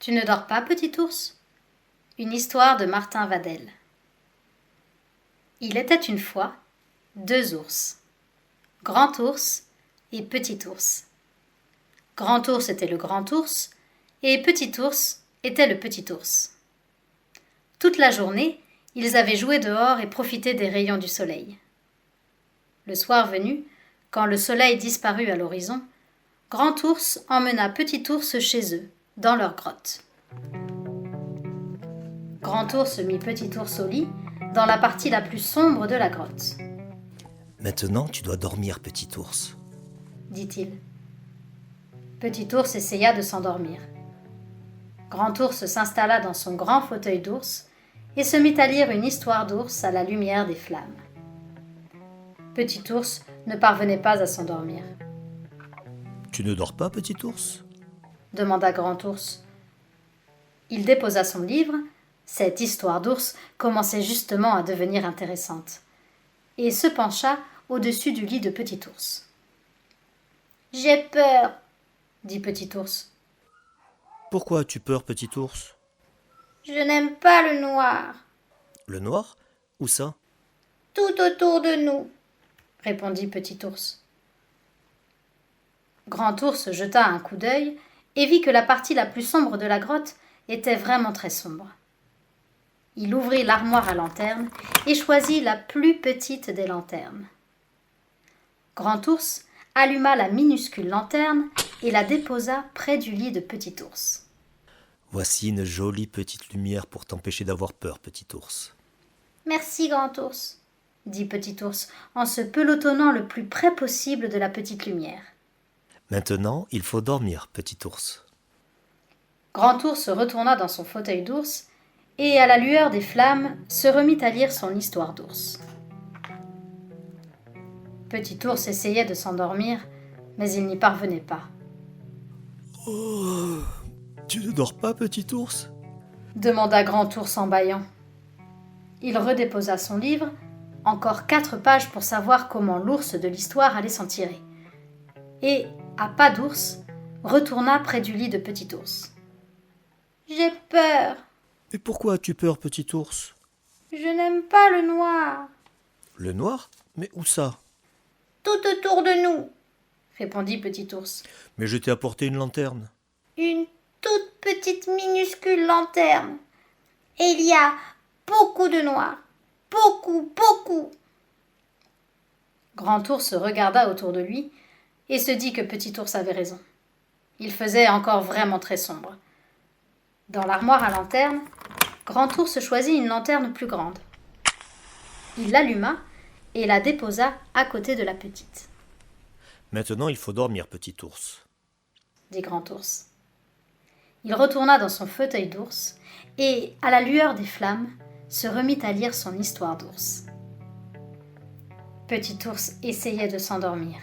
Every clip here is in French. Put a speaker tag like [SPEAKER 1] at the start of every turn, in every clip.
[SPEAKER 1] Tu ne dors pas, petit ours? Une histoire de Martin Vadel. Il était une fois 2 ours, Grand ours et Petit ours. Grand ours était le grand ours et Petit ours était le petit ours. Toute la journée, ils avaient joué dehors et profité des rayons du soleil. Le soir venu, quand le soleil disparut à l'horizon, Grand ours emmena Petit ours chez eux, dans leur grotte. Grand ours mit Petit ours au lit, dans la partie la plus sombre de la grotte.
[SPEAKER 2] Maintenant, tu dois dormir, petit ours.
[SPEAKER 1] Dit-il. Petit ours essaya de s'endormir. Grand ours s'installa dans son grand fauteuil d'ours et se mit à lire une histoire d'ours à la lumière des flammes. Petit ours ne parvenait pas à s'endormir.
[SPEAKER 2] Tu ne dors pas, petit ours?
[SPEAKER 1] Demanda Grand ours. Il déposa son livre, cette histoire d'ours commençait justement à devenir intéressante, et se pencha au-dessus du lit de Petit ours. « J'ai peur, dit Petit ours.
[SPEAKER 2] Pourquoi as-tu peur, petit ours?
[SPEAKER 1] Je n'aime pas le noir.
[SPEAKER 2] Le noir? Où ça?
[SPEAKER 1] Tout autour de nous, répondit Petit ours. Grand ours jeta un coup d'œil et vit que la partie la plus sombre de la grotte était vraiment très sombre. Il ouvrit l'armoire à lanternes et choisit la plus petite des lanternes. Grand ours alluma la minuscule lanterne et la déposa près du lit de Petit ours.
[SPEAKER 2] Voici une jolie petite lumière pour t'empêcher d'avoir peur, petit ours.
[SPEAKER 1] Merci, Grand ours, dit Petit ours en se pelotonnant le plus près possible de la petite lumière.
[SPEAKER 2] Maintenant, il faut dormir, petit ours.
[SPEAKER 1] Grand ours retourna dans son fauteuil d'ours et, à la lueur des flammes, se remit à lire son histoire d'ours. Petit ours essayait de s'endormir, mais il n'y parvenait pas.
[SPEAKER 2] Oh, tu ne dors pas, petit ours?
[SPEAKER 1] Demanda Grand ours en bâillant. Il redéposa son livre, encore 4 pages pour savoir comment l'ours de l'histoire allait s'en tirer, et, à pas d'ours, retourna près du lit de Petit ours. « J'ai peur.
[SPEAKER 2] Mais pourquoi as-tu peur, petit ours?
[SPEAKER 1] Je n'aime pas le noir. »«
[SPEAKER 2] Le noir? Mais où ça?
[SPEAKER 1] Tout autour de nous, » répondit Petit ours.
[SPEAKER 2] « Mais je t'ai apporté une lanterne. »
[SPEAKER 1] Une toute petite minuscule lanterne. Et il y a beaucoup de noir. Beaucoup, beaucoup. Grand ours regarda autour de lui et se dit que Petit ours avait raison. Il faisait encore vraiment très sombre. Dans l'armoire à lanterne, Grand ours choisit une lanterne plus grande. Il l'alluma et la déposa à côté de la petite.
[SPEAKER 2] Maintenant, il faut dormir, petit ours.
[SPEAKER 1] Dit Grand ours. Il retourna dans son fauteuil d'ours et, à la lueur des flammes, se remit à lire son histoire d'ours. Petit ours essayait de s'endormir.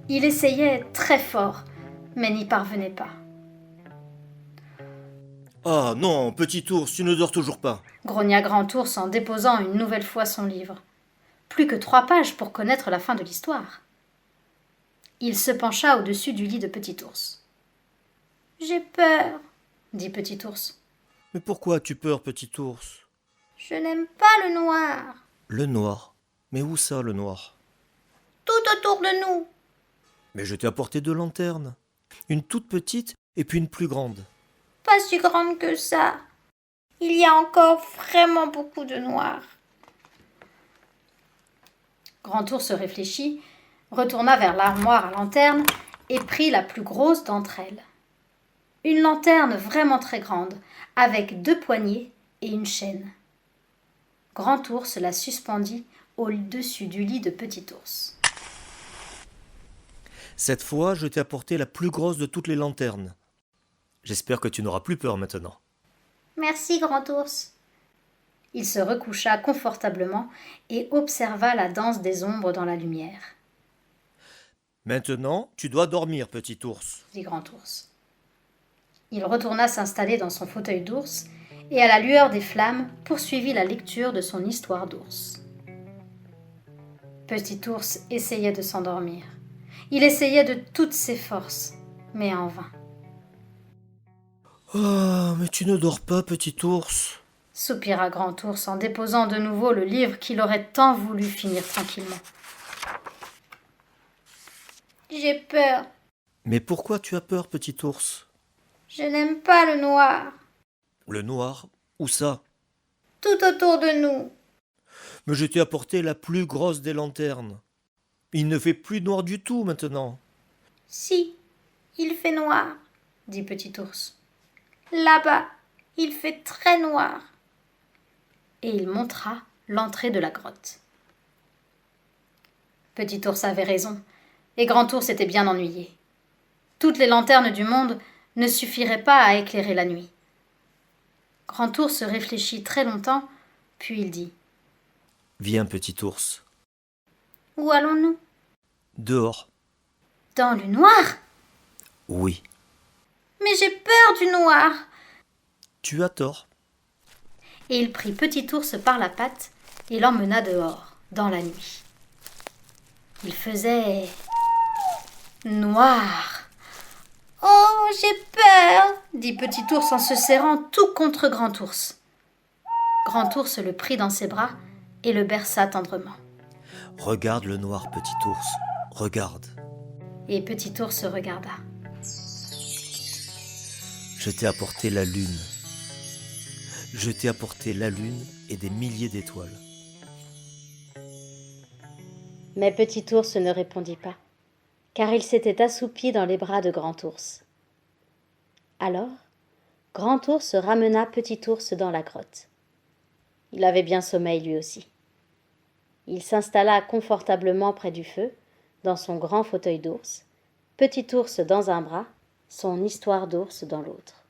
[SPEAKER 1] Il essayait très fort, mais n'y parvenait pas.
[SPEAKER 2] Ah non, petit ours, tu ne dors toujours pas.
[SPEAKER 1] Grogna Grand ours en déposant une nouvelle fois son livre. Plus que 3 pages pour connaître la fin de l'histoire. Il se pencha au-dessus du lit de Petit ours. « J'ai peur, » dit Petit ours.
[SPEAKER 2] Mais pourquoi as-tu peur, petit ours?
[SPEAKER 1] Je n'aime pas le noir.
[SPEAKER 2] Le noir? Mais où ça, le noir?
[SPEAKER 1] Tout autour de nous.
[SPEAKER 2] Mais je t'ai apporté 2 lanternes. Une toute petite et puis une plus grande.
[SPEAKER 1] Pas si grande que ça. Il y a encore vraiment beaucoup de noir. Grand ours réfléchit, retourna vers l'armoire à lanterne et prit la plus grosse d'entre elles. Une lanterne vraiment très grande, avec 2 poignées et une chaîne. Grand ours la suspendit au-dessus du lit de Petit ours.
[SPEAKER 2] Cette fois, je t'ai apporté la plus grosse de toutes les lanternes. J'espère que tu n'auras plus peur maintenant.
[SPEAKER 1] Merci, Grand ours. Il se recoucha confortablement et observa la danse des ombres dans la lumière.
[SPEAKER 2] Maintenant, tu dois dormir, petit ours.
[SPEAKER 1] Dit Grand ours. Il retourna s'installer dans son fauteuil d'ours et, à la lueur des flammes, poursuivit la lecture de son histoire d'ours. Petit ours essayait de s'endormir. Il essayait de toutes ses forces, mais en vain.
[SPEAKER 2] Ah, mais tu ne dors pas, petit ours.
[SPEAKER 1] Soupira Grand Ours en déposant de nouveau le livre qu'il aurait tant voulu finir tranquillement. J'ai peur.
[SPEAKER 2] Mais pourquoi tu as peur, petit ours?
[SPEAKER 1] Je n'aime pas le noir.
[SPEAKER 2] Le noir? Où ça?
[SPEAKER 1] Tout autour de nous.
[SPEAKER 2] Mais je t'ai apporté la plus grosse des lanternes. Il ne fait plus noir du tout maintenant.
[SPEAKER 1] Si, il fait noir, dit Petit Ours. Là-bas, il fait très noir. Et il montra l'entrée de la grotte. Petit Ours avait raison, et Grand Ours était bien ennuyé. Toutes les lanternes du monde ne suffiraient pas à éclairer la nuit. Grand Ours réfléchit très longtemps, puis il dit:
[SPEAKER 2] Viens, petit ours.
[SPEAKER 1] Où allons-nous?
[SPEAKER 2] Dehors.
[SPEAKER 1] Dans le noir?
[SPEAKER 2] Oui.
[SPEAKER 1] Mais j'ai peur du noir.
[SPEAKER 2] Tu as tort.
[SPEAKER 1] Et il prit Petit Ours par la patte et l'emmena dehors, dans la nuit. Il faisait noir. Oh, j'ai peur, dit Petit Ours en se serrant tout contre Grand Ours. Grand Ours le prit dans ses bras et le berça tendrement.
[SPEAKER 2] Regarde le noir, petit ours. Regarde.
[SPEAKER 1] Et Petit Ours regarda.
[SPEAKER 2] Je t'ai apporté la lune. Je t'ai apporté la lune et des milliers d'étoiles.
[SPEAKER 1] Mais Petit Ours ne répondit pas, car il s'était assoupi dans les bras de Grand Ours. Alors, Grand Ours ramena Petit Ours dans la grotte. Il avait bien sommeil lui aussi. Il s'installa confortablement près du feu, dans son grand fauteuil d'ours, Petit Ours dans un bras, son histoire d'ours dans l'autre.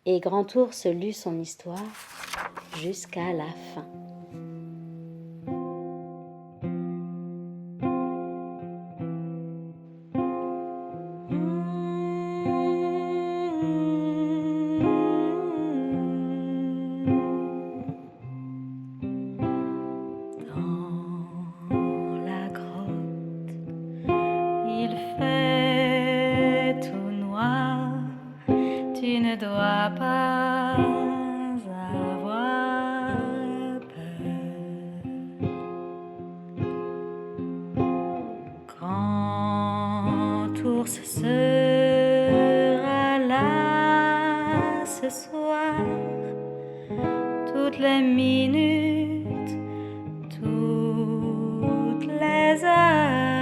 [SPEAKER 1] Et Grand Ours lut son histoire jusqu'à la fin.
[SPEAKER 3] Tu ne dois pas avoir peur. Grand ours sera là ce soir, toutes les minutes, toutes les heures.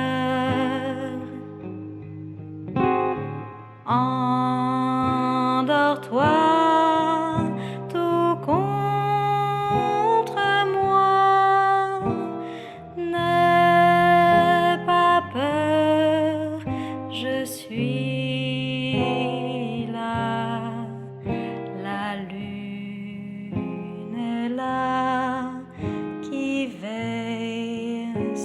[SPEAKER 3] Endors-toi tout contre moi, n'aie pas peur, je suis là, la lune est là qui veille